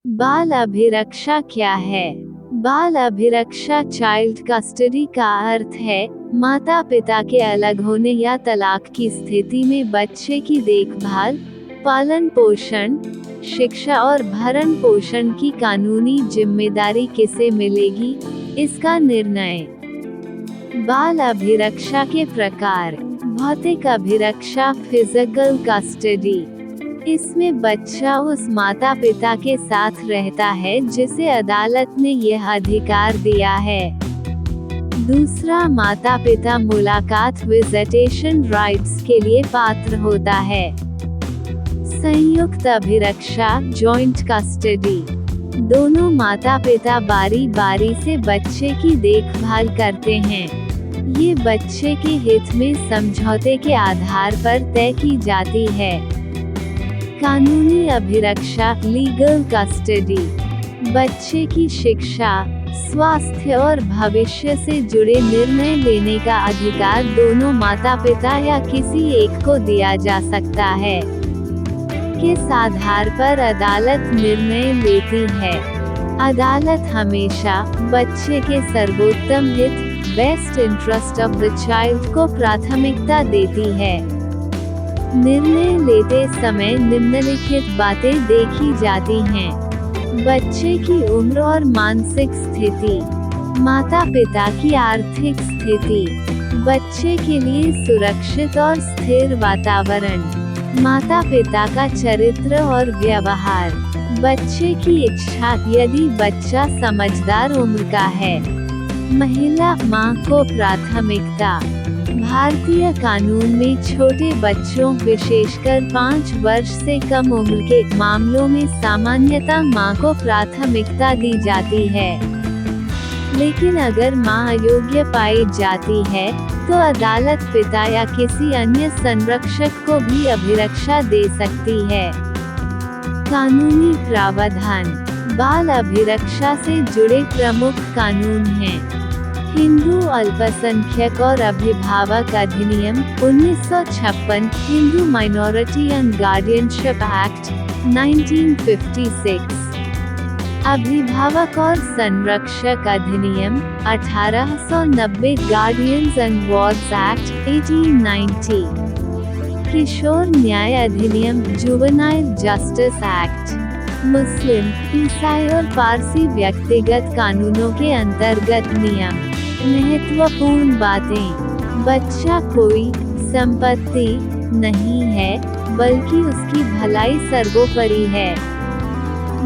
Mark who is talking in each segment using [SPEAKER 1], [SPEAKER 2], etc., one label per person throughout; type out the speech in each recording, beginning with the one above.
[SPEAKER 1] बाल अभिरक्षा क्या है? बाल अभिरक्षा चाइल्ड कस्टडी का अर्थ है माता पिता के अलग होने या तलाक की स्थिति में बच्चे की देखभाल, पालन पोषण, शिक्षा और भरण पोषण की कानूनी जिम्मेदारी किसे मिलेगी, इसका निर्णय। बाल अभिरक्षा के प्रकार। भौतिक अभिरक्षा फिजिकल कस्टडी। इसमें बच्चा उस माता पिता के साथ रहता है जिसे अदालत ने यह अधिकार दिया है। दूसरा, माता पिता मुलाकात विजिटेशन राइट्स के लिए पात्र होता है। संयुक्त अभिरक्षा जॉइंट कस्टडी। दोनों माता पिता बारी बारी से बच्चे की देखभाल करते हैं। ये बच्चे के हित में समझौते के आधार पर तय की जाती है। कानूनी अभिरक्षा लीगल कस्टडी। बच्चे की शिक्षा, स्वास्थ्य और भविष्य से जुड़े निर्णय लेने का अधिकार दोनों माता पिता या किसी एक को दिया जा सकता है। किस आधार पर अदालत निर्णय लेती है? अदालत हमेशा बच्चे के सर्वोत्तम हित best interest of the child को प्राथमिकता देती है। निर्णय लेते समय निम्नलिखित बातें देखी जाती हैं। बच्चे की उम्र और मानसिक स्थिति, माता पिता की आर्थिक स्थिति, बच्चे के लिए सुरक्षित और स्थिर वातावरण, माता पिता का चरित्र और व्यवहार, बच्चे की इच्छा यदि बच्चा समझदार उम्र का है, महिला मां को प्राथमिकता। भारतीय कानून में छोटे बच्चों विशेषकर 5 वर्ष से कम उम्र के मामलों में सामान्यतः मां को प्राथमिकता दी जाती है। लेकिन अगर मां अयोग्य पाई जाती है तो अदालत पिता या किसी अन्य संरक्षक को भी अभिरक्षा दे सकती है। कानूनी प्रावधान। बाल अभिरक्षा से जुड़े प्रमुख कानून हैं। हिंदू अल्पसंख्यक और अभिभावक अधिनियम 1956, Hindu minority and guardianship act 1956, अभिभावक और संरक्षक अधिनियम 1890, गार्डियंस एंड वार्ड्स एक्ट 1890, किशोर न्याय अधिनियम जुवेनाइल जस्टिस एक्ट। मुस्लिम, ईसाई और पारसी व्यक्तिगत कानूनों के अंतर्गत नियम। महत्वपूर्ण बातें। बच्चा कोई संपत्ति नहीं है, बल्कि उसकी भलाई सर्वोपरि है।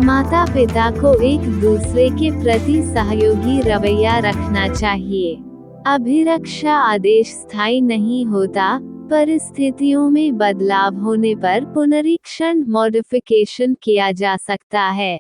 [SPEAKER 1] माता पिता को एक दूसरे के प्रति सहयोगी रवैया रखना चाहिए। अभिरक्षा आदेश स्थायी नहीं होता, परिस्थितियों में बदलाव होने पर पुनरीक्षण मॉडिफिकेशन किया जा सकता है।